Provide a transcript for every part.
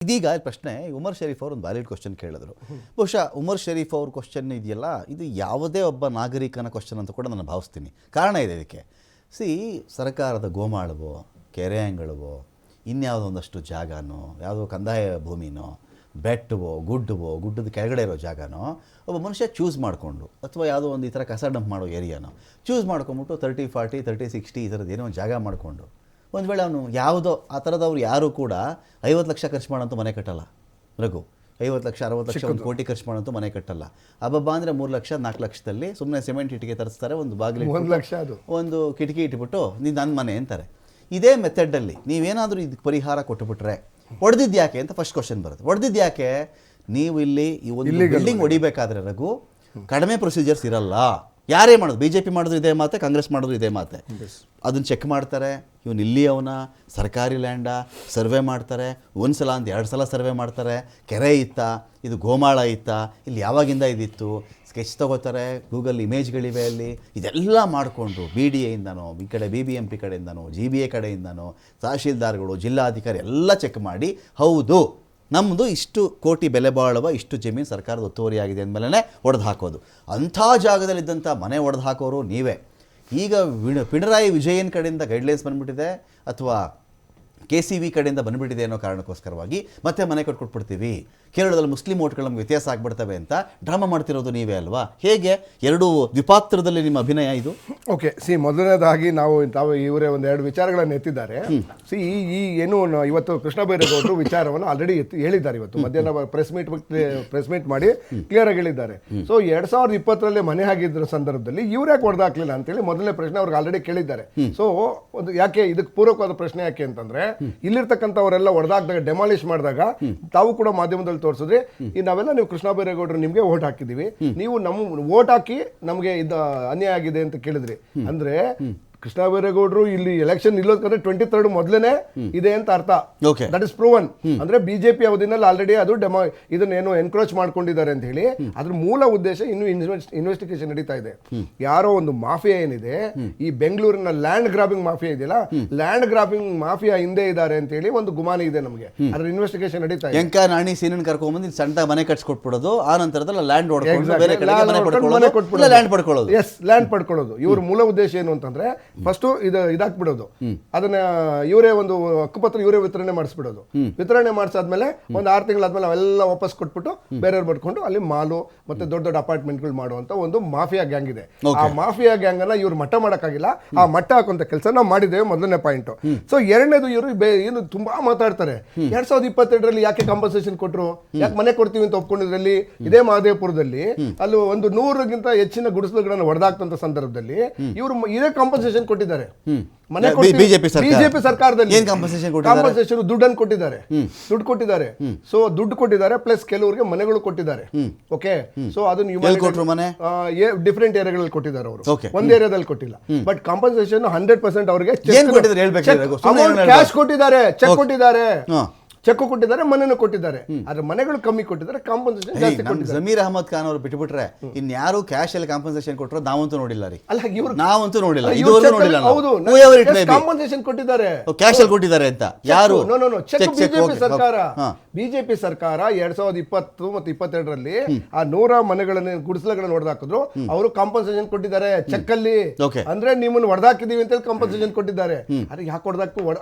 ಇದೀಗ ಪ್ರಶ್ನೆ ಉಮರ್ ಶರೀಫ್ ಅವರು ಒಂದು ವ್ಯಾಲಿಡ್ ಕ್ವಶನ್ ಕೇಳಿದ್ರು. ಬಹುಶಃ ಉಮರ್ ಶರೀಫ್ ಅವ್ರ ಕ್ವಶನ್ ಇದೆಯಲ್ಲ, ಇದು ಯಾವುದೇ ಒಬ್ಬ ನಾಗರಿಕನ ಕ್ವಶನ್ ಅಂತ ಕೂಡ ನಾನು ಭಾವಿಸ್ತೀನಿ. ಕಾರಣ ಇದೆ ಇದಕ್ಕೆ. ಸರ್ಕಾರದ ಗೋಮಾಳವೋ, ಕೆರೆ ಅಂಗಳವೋ, ಇನ್ಯಾವುದೋ ಒಂದಷ್ಟು ಜಾಗನೋ, ಯಾವುದೋ ಕಂದಾಯ ಭೂಮಿನೋ, ಬೆಟ್ಟವೋ, ಗುಡ್ಡದ ಕೆಳಗಡೆ ಇರೋ ಜಾಗನೋ ಒಬ್ಬ ಮನುಷ್ಯ ಚೂಸ್ ಮಾಡಿಕೊಂಡು, ಅಥವಾ ಯಾವುದೋ ಒಂದು ಈ ಥರ ಕಸ ಡಂಪ್ ಮಾಡೋ ಏರಿಯಾನೋ ಚೂಸ್ ಮಾಡ್ಕೊಂಬಿಟ್ಟು 30, 40, 30, 60 ಈ ಥರದ್ದು ಏನೋ ಒಂದು ಜಾಗ ಮಾಡಿಕೊಂಡು, ಒಂದು ವೇಳೆ ಅವನು ಯಾವುದೋ ಆ ಥರದವ್ರು ಯಾರೂ ಕೂಡ 50 ಲಕ್ಷ ಖರ್ಚು ಮಾಡೋಂಥ ಮನೆ ಕಟ್ಟಲ್ಲ. ರಘು 50 ಲಕ್ಷ 60 ಲಕ್ಷ 1 ಕೋಟಿ ಖರ್ಚು ಮಾಡೋಂಥ ಮನೆ ಕಟ್ಟಲ್ಲ. ಅಬ್ಬಬ್ಬ ಅಂದರೆ 3 ಲಕ್ಷ 4 ಲಕ್ಷದಲ್ಲಿ ಸುಮ್ಮನೆ ಸಿಮೆಂಟ್ ಇಟ್ಟಿಗೆ ತರಿಸ್ತಾರೆ, ಒಂದು ಬಾಗಿಲು 1 ಲಕ್ಷ ಒಂದು ಕಿಟಕಿ ಇಟ್ಬಿಟ್ಟು ನೀನು ನನ್ನ ಮನೆ ಅಂತಾರೆ. ಇದೇ ಮೆಥಡಲ್ಲಿ ನೀವೇನಾದರೂ ಇದಕ್ಕೆ ಪರಿಹಾರ ಕೊಟ್ಟುಬಿಟ್ರೆ ಹೊಡೆದಿದ್ದು ಯಾಕೆ ಅಂತ ಫಸ್ಟ್ ಕ್ವಶನ್ ಬರುತ್ತೆ. ಹೊಡೆದಿದ್ದು ಯಾಕೆ? ನೀವು ಇಲ್ಲಿ ಈ ಒಂದು ಬಿಲ್ಡಿಂಗ್ ಹೊಡಿಬೇಕಾದ್ರೆ ರಘು ಕಡಿಮೆ ಪ್ರೊಸೀಜರ್ಸ್ ಇರಲ್ಲ. ಯಾರೇ ಮಾಡೋದು, BJP ಮಾಡಿದ್ರು ಇದೇ ಮಾತೆ, ಕಾಂಗ್ರೆಸ್ ಮಾಡಿದ್ರು ಇದೇ ಮಾತೆ. ಅದನ್ನು ಚೆಕ್ ಮಾಡ್ತಾರೆ. ಇವನು ಇಲ್ಲಿ ಅವನ ಸರ್ಕಾರಿ ಲ್ಯಾಂಡ ಸರ್ವೆ ಮಾಡ್ತಾರೆ. ಒಂದು ಸಲ ಅಂತ 2 ಸಲ ಸರ್ವೆ ಮಾಡ್ತಾರೆ. ಕೆರೆ ಇತ್ತಾ, ಇದು ಗೋಮಾಳ ಇತ್ತಾ, ಇಲ್ಲಿ ಯಾವಾಗಿಂದ ಇದಿತ್ತು, ಸ್ಕೆಚ್ ತೊಗೋತಾರೆ, ಗೂಗಲ್ ಇಮೇಜ್ಗಳಿವೆ ಅಲ್ಲಿ. ಇದೆಲ್ಲ ಮಾಡಿಕೊಂಡು BDAಯಿಂದನೋ, ಈ ಕಡೆ BBMP ಕಡೆಯಿಂದನೋ, GBA ಕಡೆಯಿಂದನೋ, ತಹಶೀಲ್ದಾರ್ಗಳು, ಜಿಲ್ಲಾಧಿಕಾರಿ ಎಲ್ಲ ಚೆಕ್ ಮಾಡಿ, ಹೌದು ನಮ್ಮದು ಇಷ್ಟು ಕೋಟಿ ಬೆಲೆ ಬಾಳುವ ಇಷ್ಟು ಜಮೀನು ಸರ್ಕಾರದ ಒತ್ತುವರಿಯಾಗಿದೆ ಅಂದಮೇಲೆ ಒಡೆದು ಹಾಕೋದು. ಅಂಥ ಜಾಗದಲ್ಲಿದ್ದಂಥ ಮನೆ ಒಡೆದು ಹಾಕೋರು ನೀವೇ. ಈಗ ಪಿಣರಾಯಿ ವಿಜಯನ್ ಕಡೆಯಿಂದ ಗೈಡ್ಲೈನ್ಸ್ ಬಂದುಬಿಟ್ಟಿದೆ, ಅಥವಾ KCV ಕಡೆಯಿಂದ ಬಂದುಬಿಟ್ಟಿದೆ ಅನ್ನೋ ಕಾರಣಕ್ಕೋಸ್ಕರವಾಗಿ ಮತ್ತೆ ಮನೆ ಕಟ್ಕೊಟ್ಬಿಡ್ತೀವಿ, ಕೇರಳದಲ್ಲಿ ಮುಸ್ಲಿಂ ಓಟ್ಗಳು ನಮ್ಗೆ ವ್ಯತ್ಯಾಸ ಆಗ್ಬಿಡ್ತವೆ ಅಂತ ಡ್ರಾಮಾ ಮಾಡ್ತಿರೋದು ನೀವೇ ಅಲ್ವಾ? ಹೇಗೆ ಎರಡು ದ್ವಿಪಾತ್ರದಲ್ಲಿ ನಿಮ್ಮ ಅಭಿನಯ ಇದು? ಓಕೆ, ಮೊದಲನೇದಾಗಿ ನಾವು ಇವರೇ ಒಂದೆರಡು ವಿಚಾರಗಳನ್ನು ಎತ್ತಿದ್ದಾರೆ. ಏನು ಇವತ್ತು ಕೃಷ್ಣ ಬೈರೇಗೌಡರು ವಿಚಾರವನ್ನು ಆಲ್ರೆಡಿ ಹೇಳಿದ್ದಾರೆ. ಇವತ್ತು ಮಧ್ಯಾಹ್ನ ಪ್ರೆಸ್ ಮೀಟ್ ಮಾಡಿ ಕ್ಲಿಯರ್ ಆಗಿ ಹೇಳಿದ್ದಾರೆ. ಸೊ 2020ರಲ್ಲಿ ಮನೆ ಆಗಿದ್ರ ಸಂದರ್ಭದಲ್ಲಿ ಇವ್ರು ಯಾಕೆ ಹೊಡೆದಾಕ್ಲಿಲ್ಲ ಅಂತೇಳಿ ಮೊದಲನೇ ಪ್ರಶ್ನೆ ಅವ್ರಿಗೆ ಆಲ್ರೆಡಿ ಕೇಳಿದ್ದಾರೆ. ಸೊ ಒಂದು ಯಾಕೆ ಇದಕ್ಕೆ ಪೂರಕವಾದ ಪ್ರಶ್ನೆ ಯಾಕೆ ಅಂತಂದ್ರೆ, ಇಲ್ಲಿರ್ತಕ್ಕಂಥವರೆಲ್ಲ ಹೊಡೆದಾಕ್ದಾಗ, ಡೆಮಾಲಿಷ್ ಮಾಡಿದಾಗ ತಾವು ಕೂಡ ಮಾಧ್ಯಮದಲ್ಲಿ ತೋರಿಸಿದ್ರೆ ನಾವೆಲ್ಲ ನೀವು ಕೃಷ್ಣ ಬೈರೇಗೌಡರು ನಿಮ್ಗೆ ವೋಟ್ ಹಾಕಿದೀವಿ, ನೀವು ನಮ್ಮ ವೋಟ್ ಹಾಕಿ ನಮ್ಗೆ ಇದು ಅನ್ಯಾಯ ಆಗಿದೆ ಅಂತ ಕೇಳಿದ್ರಿ. ಅಂದ್ರೆ ಕೃಷ್ಣ ಬೈರೇಗೌಡರು ಇಲ್ಲಿ ಎಲೆಕ್ಷನ್ ನಿಲ್ಲೋದಕ್ಕೆ 23rd ಮೊದಲೇನೆ ಇದೆ ಅಂತ ಅರ್ಥ. That is proven. ಅಂದ್ರೆ BJP ಅವಧಿನಲ್ಲಿ ಆಲ್ರೆಡಿ ಅದು ಇದನ್ನೇನು ಎನ್ಕ್ರೋಚ್ ಮಾಡ್ಕೊಂಡಿದ್ದಾರೆ ಅಂತ ಹೇಳಿ. ಅದ್ರ ಮೂಲ ಉದ್ದೇಶ ಇನ್ನು ಇನ್ವೆಸ್ಟಿಗೇಷನ್ ನಡೀತಾ ಇದೆ. ಯಾರೋ ಒಂದು ಮಾಫಿಯಾ ಏನಿದೆ, ಈ ಬೆಂಗಳೂರಿನ ಲ್ಯಾಂಡ್ ಗ್ರಾಬಿಂಗ್ ಮಾಫಿಯಾ ಇದೆಯಲ್ಲ, ಲ್ಯಾಂಡ್ ಗ್ರಾಬಿಂಗ್ ಮಾಫಿಯಾ ಹಿಂದೆ ಇದ್ದಾರೆ ಅಂತ ಹೇಳಿ ಒಂದು ಗುಮಾನಿ ಇದೆ ನಮಗೆ. ಅದ್ರ ಇನ್ವೆಸ್ಟಿಗೇಷನ್ ನಡೀತಾ ಇದೆ. ಎಂಕ ನಾಣಿ ಸೀನನ್ ಕರ್ಕೊಂಡ್ಬಂದು ಸಣ್ಣ ಮನೆ ಕಟ್ಸ್ಕೊಟ್ಬಿಡೋದು, ಆ ನಂತರದಲ್ಲಿ ಲ್ಯಾಂಡ್ ಲ್ಯಾಂಡ್ ಪಡ್ಕೊಳ್ಳೋದು. ಇವ್ರ ಮೂಲ ಉದ್ದೇಶ ಏನು ಅಂತಂದ್ರೆ, ಫಸ್ಟ್ ಇದಾಕ್ಬಿಡೋದು, ಅದನ್ನ ಇವರೇ ಒಂದು ಹಕ್ಕುಪತ್ರ ಇವರೇ ವಿತರಣೆ ಮಾಡಿಸ್ಬಿಡೋದು. ವಿತರಣೆ ಮಾಡಿಸಾದ್ಮೇಲೆ ಒಂದು 6 ತಿಂಗಳಾದ್ಮೇಲೆ ಅವೆಲ್ಲ ವಾಪಸ್ ಕೊಟ್ಬಿಟ್ಟು ಬೇರೆಯವ್ರು ಪಡ್ಕೊಂಡು ಅಲ್ಲಿ ಮಾಲು ಮತ್ತೆ ದೊಡ್ಡ ದೊಡ್ಡ ಅಪಾರ್ಟ್ಮೆಂಟ್ಗಳು ಮಾಡುವಂತ ಒಂದು ಮಾಫಿಯಾ ಗ್ಯಾಂಗ್ ಇದೆ. ಆ ಮಾಫಿಯಾ ಗ್ಯಾಂಗ್ ಅನ್ನ ಇವ್ರು ಮಟ್ಟ ಮಾಡಕ್ಕಾಗಿಲ್ಲ. ಆ ಮಟ್ಟ ಹಾಕುವಂತ ಕೆಲಸ ನಾವು ಮಾಡಿದ್ದೇವೆ, ಮೊದಲನೇ ಪಾಯಿಂಟ್. ಸೊ ಎರಡನೇದು, ಇವರು ಏನು ತುಂಬಾ ಮಾತಾಡ್ತಾರೆ, 2022ರಲ್ಲಿ ಯಾಕೆ ಕಾಂಪನ್ಸೇಷನ್ ಕೊಟ್ರು, ಯಾಕೆ ಮನೆ ಕೊಡ್ತೀವಿ ಅಂತ ಒಪ್ಕೊಂಡಿದ್ರಲ್ಲಿ, ಇದೇ ಮಹದೇವಪುರದಲ್ಲಿ ಅಲ್ಲಿ ಒಂದು 100ಗಿಂತ ಹೆಚ್ಚಿನ ಗುಡಿಸಲುಗಳನ್ನು ಹೊಡೆದಾಕ್ತಂತ ಸಂದರ್ಭದಲ್ಲಿ ಇವರು ಇದೇ ಕಾಂಪನ್ಸೇಷನ್ ಕೊಟ್ಟಿದ್ದಾರೆ. ಬಿಜೆಪಿ ಸರ್ಕಾರದಲ್ಲಿ ಕಾಂಪನ್ಸೇಷನ್ ದುಡ್ಡನ್ನು ಕೊಟ್ಟಿದ್ದಾರೆ. ಸೊ ದುಡ್ಡು ಕೊಟ್ಟಿದ್ದಾರೆ, ಪ್ಲಸ್ ಕೆಲವರಿಗೆ ಮನೆಗಳು ಕೊಟ್ಟಿದ್ದಾರೆ. ಓಕೆ, ಸೊ ಅದನ್ನ ಡಿಫರೆಂಟ್ ಏರಿಯಾಗಳಲ್ಲಿ ಕೊಟ್ಟಿದ್ದಾರೆ ಅವರು, ಒಂದ್ ಏರಿಯಾದಲ್ಲಿ ಕೊಟ್ಟಿಲ್ಲ. ಬಟ್ ಕಾಂಪನ್ಸೇಷನ್ 100% ಅವರಿಗೆ ಕ್ಯಾಶ್ ಕೊಟ್ಟಿದ್ದಾರೆ, ಚೆಕ್ ಕೊಟ್ಟಿದ್ದಾರೆ, ಮನೆಯನ್ನು ಕೊಟ್ಟಿದ್ದಾರೆ. ಆದ್ರೆ ಮನೆಗಳು ಕಮ್ಮಿ ಕೊಟ್ಟಿದ್ದಾರೆ, ಕಾಂಪನ್ಸೇಷನ್ ಜಾಸ್ತಿ ಕೊಟ್ಟಿದ್ದಾರೆ. ಜಮೀರ್ ಅಹಮದ್ ಖಾನ್ ಅವರು ಬಿಟ್ಟುಬಿಟ್ರೆ ಇನ್ಯಾರು ಕ್ಯಾಶ್ ಅಲ್ಲಿ ಕಾಂಪನ್ಸೇಷನ್ ಕೊಟ್ಟರು ನಾವಂತೂ ನೋಡಿಲ್ಲ ರೀ. ಅಲ್ಲ, ನಾವಂತೂ ನೋಡಿಲ್ಲ. ಹೌದು, ಕಾಂಪನ್ಸೇಷನ್ ಕೊಟ್ಟಿದ್ದಾರೆ, ಕ್ಯಾಶ್ ಅಲ್ಲಿ ಕೊಟ್ಟಿದ್ದಾರೆ ಅಂತ ಯಾರು? ಬಿಜೆಪಿ ಸರ್ಕಾರ 2020 ಮತ್ತು 22ರಲ್ಲಿ ಆ 100 ಮನೆಗಳನ್ನು ಗುಡಿಸಲುಗಳನ್ನು ಹೊಡೆದಾಕಿದ್ರು. ಅವರು ಕಾಂಪನ್ಸೇಷನ್ ಕೊಟ್ಟಿದ್ದಾರೆ ಚೆಕ್ ಅಲ್ಲಿ. ಅಂದ್ರೆ ನಿಮ್ಮನ್ನು ಹೊಡೆದಾಕಿದೀವಿ ಅಂತ ಕಾಂಪನ್ಸೇಷನ್ ಕೊಟ್ಟಿದ್ದಾರೆ. ಅದೇ ಯಾಕೆ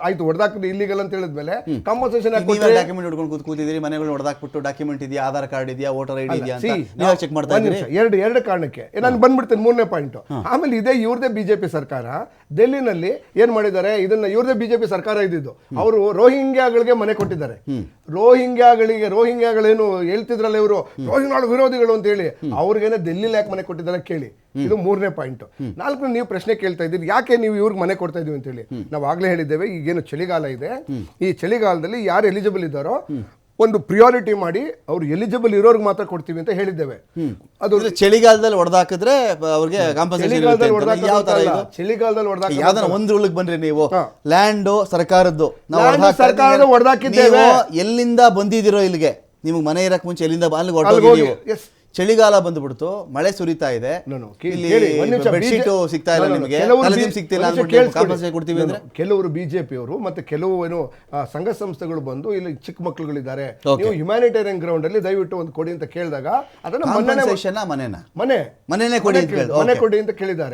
ಆಯ್ತು, ಹೊಡೆದಾಕಿದ್ರೆ ಇಲ್ಲಿಗಲ್ ಅಂತ ಹೇಳಿದ್ಮೇಲೆ ಕಾಂಪನ್ಸೇಷನ್ ಡಾಕ್ಯುಮೆಂಟ್ ಹಿಡ್ಕೊಂಡು ಕೂತಿದ್ದೀರಿ, ಮನೆಗಳು ಹೊಡೆದಾಕ್ಬಿಟ್ಟು ಡಾಕ್ಯುಮೆಂಟ್ ಇದೆಯಾ, ಆಧಾರ್ ಕಾರ್ಡ್ ಇದೆಯಾ, ವೋಟರ್ ಐಡಿ ಇದೆಯಾ ಅಂತ ಚೆಕ್ ಮಾಡ್ತಾ ಇದ್ದೀರಿ. ಎರಡು ಕಾರಣಕ್ಕೆ ನಾನು ಬಂದ್ಬಿಡ್ತೇನೆ. 3ನೇ ಪಾಯಿಂಟ್. ಆಮೇಲೆ ಇದೇ ಇವ್ರದೇ ಬಿಜೆಪಿ ಸರ್ಕಾರ ಡೆಲ್ಲಿನಲ್ಲಿ ಏನ್ ಮಾಡಿದ್ದಾರೆ, ಇದನ್ನ ಇವ್ರದೇ ಬಿಜೆಪಿ ಸರ್ಕಾರ ಇದ್ದಿದ್ದು. ಅವರು ರೋಹಿಂಗ್ಯಾಗಳಿಗೆ ಮನೆ ಕೊಟ್ಟಿದ್ದಾರೆ. ರೋಹಿಂಗ್ಯಾಗಳೇನು ಹೇಳ್ತಿದ್ರಲ್ಲ ಇವರು, ರೋಹಿಂಗ್ಯಾಳ ವಿರೋಧಿಗಳು ಅಂತ ಹೇಳಿ, ಅವ್ರಿಗೇನೆ ಡೆಲ್ಲಿ ಯಾಕೆ ಮನೆ ಕೊಟ್ಟಿದ್ದಾರೆ ಕೇಳಿ. ಇದು 3ನೇ ಪಾಯಿಂಟ್. 4ನೇ, ನೀವು ಪ್ರಶ್ನೆ ಕೇಳ್ತಾ ಇದ್ದೀರಿ, ಯಾಕೆ ನೀವು ಇವ್ರಿಗೆ ಮನೆ ಕೊಡ್ತಾ ಇದೀವಿ ಅಂತ ಹೇಳಿ. ನಾವು ಆಗ್ಲೇ ಹೇಳಿದ್ದೇವೆ, ಈಗೇನು ಚಳಿಗಾಲ ಇದೆ, ಈ ಚಳಿಗಾಲದಲ್ಲಿ ಯಾರು ಎಲಿಜಿಬಲ್ ಇದ್ದಾರೋ ಒಂದು ಪ್ರಿಯಾರಿಟಿ ಮಾಡಿ ಅವ್ರು ಎಲಿಜಿಬಲ್ ಇರೋರ್ಗೆ ಮಾತ್ರ ಕೊಡ್ತೀವಿ ಅಂತ ಹೇಳಿದ್ದೇವೆ. ಅದು ಚಳಿಗಾಲದಲ್ಲಿ ಹೊಡೆದಾಕಿದ್ರೆ ಅವ್ರಿಗೆ ಚಳಿಗಾಲದಲ್ಲಿ ಒಂದು ರೂಲ್ಗೆ ಬನ್ರಿ ನೀವು. ಲ್ಯಾಂಡ್ ಸರ್ಕಾರದ್ದು ಹೊಡೆದಾಕಿದ್ದೇವೆ. ಎಲ್ಲಿಂದ ಬಂದಿದ್ದೀರೋ ಇಲ್ಲಿಗೆ, ನಿಮ್ಗೆ ಮನೆ ಇರಕ್ ಮುಂಚೆ ಎಲ್ಲಿಂದ ಚಳಿಗಾಲ ಬಂದ್ಬಿಡ್ತು, ಮಳೆ ಸುರಿತಾ ಇದೆ, ಬೆಡ್ಶೀಟು ಸಿಗ್ತಾ ಇಲ್ಲ ನಿಮಗೆ, ತಲೆದಿಂಬು ಸಿಗ್ತಿಲ್ಲ ಕಾಂಪನ್ಸೇಷನ್ ಕೊಡ್ತೀವಿ ಅಂದ್ರೆ ಕೆಲವರು ಬಿಜೆಪಿಯವರು ಮತ್ತೆ ಕೆಲವು ಏನು ಸಂಘ ಸಂಸ್ಥೆಗಳು ಬಂದು ಇಲ್ಲಿ ಚಿಕ್ಕ ಮಕ್ಕಳುಗಳಿದ್ದಾರೆ, ನೀವು ಹ್ಯುಮ್ಯಾನಿಟೇರಿಯನ್ ಗ್ರೌಂಡ್ ಅಲ್ಲಿ ದಯವಿಟ್ಟು ಒಂದು ಕೊಡಿ ಅಂತ ಕೇಳಿದಾಗ ಅದನ್ನ ಕಾಂಪನ್ಸೇಷನ್ ಮನೆನೇ ಮನೆ ಕೊಡಿ ಕೊಡಿ ಅಂತ ಕೇಳಿದ್ದಾರೆ.